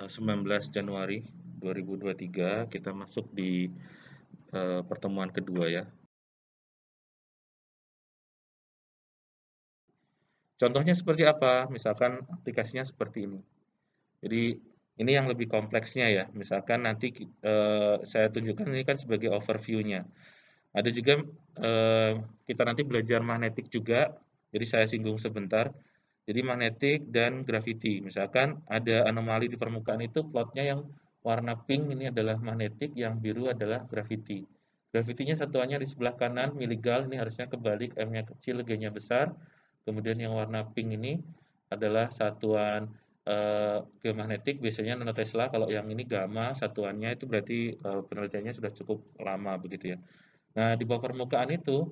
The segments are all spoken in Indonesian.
19 Januari 2023 kita masuk di pertemuan kedua ya. Contohnya seperti apa? Misalkan aplikasinya seperti ini. Jadi ini yang lebih kompleksnya ya. Misalkan nanti saya tunjukkan ini kan sebagai overview-nya. Ada juga kita nanti belajar magnetik juga. Jadi saya singgung sebentar. Jadi magnetik dan gravity. Misalkan ada anomali di permukaan itu plotnya yang warna pink ini adalah magnetik, yang biru adalah gravity. Gravity-nya satuannya di sebelah kanan miligal, ini harusnya kebalik, M-nya kecil, G-nya besar. Kemudian yang warna pink ini adalah satuan geomagnetik, biasanya nanotesla. Kalau yang ini gamma, satuannya itu berarti penelitiannya sudah cukup lama begitu ya. Nah, di bawah permukaan itu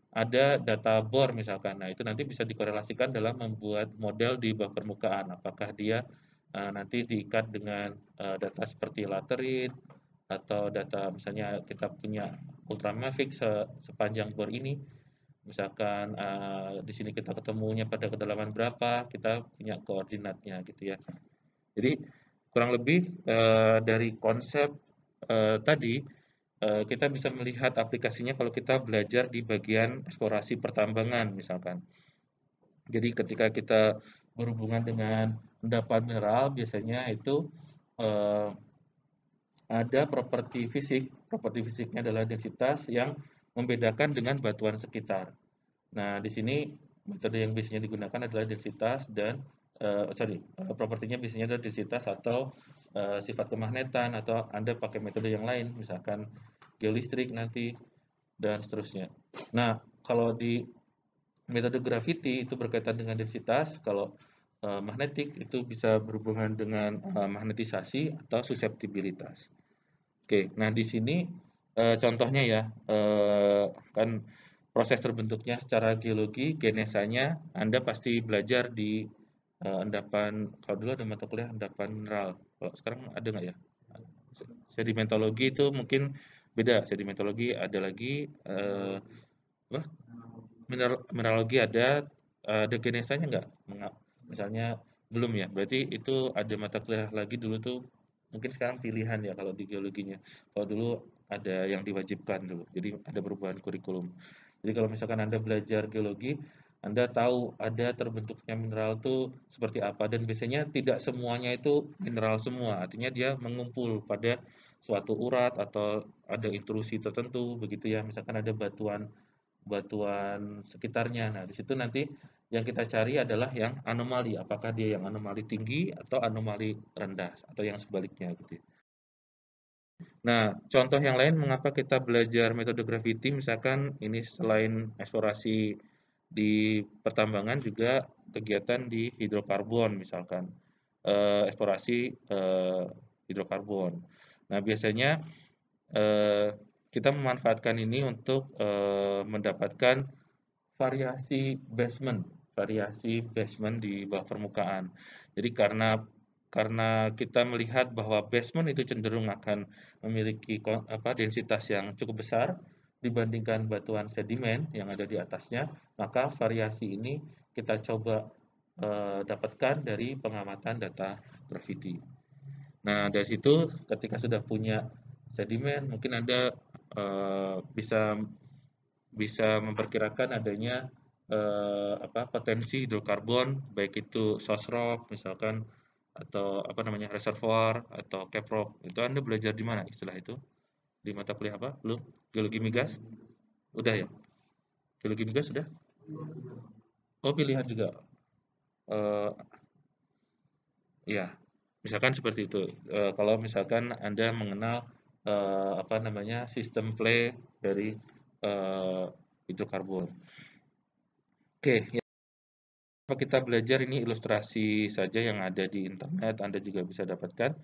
ada data bor misalkan. Nah, itu nanti bisa dikorelasikan dalam membuat model di bawah permukaan. Apakah dia nanti diikat dengan data seperti laterit atau data misalnya kita punya ultramafic sepanjang bor ini. Misalkan di sini kita ketemunya pada kedalaman berapa, kita punya koordinatnya gitu ya. Jadi kurang lebih dari konsep tadi kita bisa melihat aplikasinya kalau kita belajar di bagian eksplorasi pertambangan misalkan. Jadi ketika kita berhubungan dengan endapan mineral biasanya itu eh, ada properti fisik. Properti fisiknya adalah densitas yang membedakan dengan batuan sekitar. Nah, di sini metode yang biasanya digunakan adalah densitas dan propertinya biasanya adalah densitas atau sifat kemagnetan, atau Anda pakai metode yang lain, misalkan geolistrik nanti dan seterusnya. Nah, kalau di metode gravity itu berkaitan dengan densitas, kalau magnetik itu bisa berhubungan dengan magnetisasi atau suseptibilitas. Oke, nah di sini contohnya ya, kan proses terbentuknya secara geologi, genesanya Anda pasti belajar di endapan, kalau dulu ada mata kuliah endapan mineral, kalau sekarang ada nggak ya? Sedimentologi itu mungkin beda, sedimentologi ada lagi, apa, mineralogi ada genesanya nggak? Misalnya belum ya, berarti itu ada mata kuliah lagi dulu tuh, mungkin sekarang pilihan ya kalau di geologinya. Kalau dulu ada yang diwajibkan dulu, jadi ada perubahan kurikulum. Jadi kalau misalkan Anda belajar geologi, Anda tahu ada terbentuknya mineral tuh seperti apa, dan biasanya tidak semuanya itu mineral semua, artinya dia mengumpul pada suatu urat atau ada intrusi tertentu begitu ya. Misalkan ada batuan batuan sekitarnya. Nah, di situ nanti yang kita cari adalah yang anomali. Apakah dia yang anomali tinggi atau anomali rendah atau yang sebaliknya gitu ya. Nah, contoh yang lain mengapa kita belajar metode gravity, misalkan ini selain eksplorasi di pertambangan juga kegiatan di hidrokarbon misalkan, eksplorasi hidrokarbon. Nah, biasanya eh, kita memanfaatkan ini untuk mendapatkan variasi basement di bawah permukaan. Jadi karena kita melihat bahwa basement itu cenderung akan memiliki densitas yang cukup besar dibandingkan batuan sedimen yang ada di atasnya, maka variasi ini kita coba dapatkan dari pengamatan data gravity. Nah, dari situ ketika sudah punya sedimen, mungkin Anda bisa bisa memperkirakan adanya potensi hidrokarbon, baik itu source rock misalkan, atau apa namanya, reservoir atau cap rock. Itu Anda belajar di mana istilah itu? Di mata kuliah apa? Belum? Geologi migas? Udah ya? Geologi migas sudah? Oh, pilihan juga. Eh, ya, misalkan seperti itu. Kalau misalkan Anda mengenal apa namanya, sistem play dari eh, hidrokarbon. Oke, ya. Kita belajar ini ilustrasi saja yang ada di internet, Anda juga bisa dapatkan.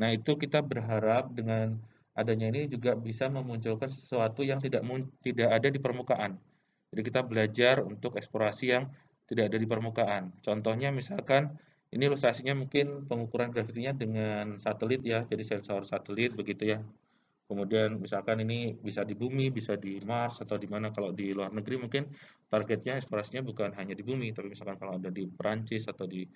Nah, itu kita berharap dengan adanya ini juga bisa memunculkan sesuatu yang tidak ada di permukaan. Jadi kita belajar untuk eksplorasi yang tidak ada di permukaan. Contohnya misalkan ini ilustrasinya mungkin pengukuran gravitinya dengan satelit ya, jadi sensor satelit begitu ya. Kemudian misalkan ini bisa di bumi, bisa di Mars, atau di mana. Kalau di luar negeri mungkin targetnya eksplorasinya bukan hanya di bumi, tapi misalkan kalau ada di Perancis atau di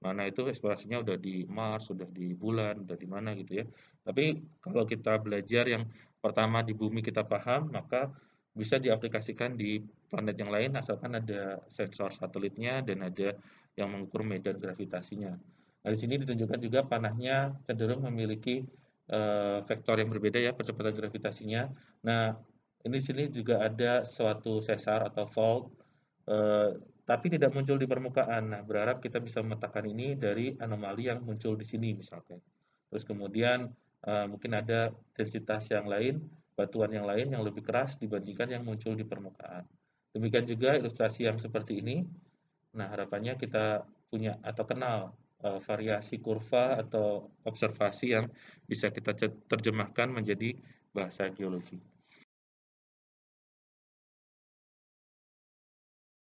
mana itu eksplorasinya udah di Mars, udah di bulan, udah di mana gitu ya. Tapi kalau kita belajar yang pertama di bumi kita paham, maka bisa diaplikasikan di planet yang lain asalkan ada sensor satelitnya dan ada yang mengukur medan gravitasinya. Nah, di sini ditunjukkan juga panahnya cenderung memiliki vektor yang berbeda ya percepatan gravitasinya. Nah, ini di sini juga ada suatu sesar atau fault, tapi tidak muncul di permukaan. Nah, berharap kita bisa memetakan ini dari anomali yang muncul di sini misalkan. Terus kemudian mungkin ada densitas yang lain, batuan yang lain yang lebih keras dibandingkan yang muncul di permukaan. Demikian juga ilustrasi yang seperti ini. Nah, harapannya kita punya atau kenal variasi kurva atau observasi yang bisa kita terjemahkan menjadi bahasa geologi.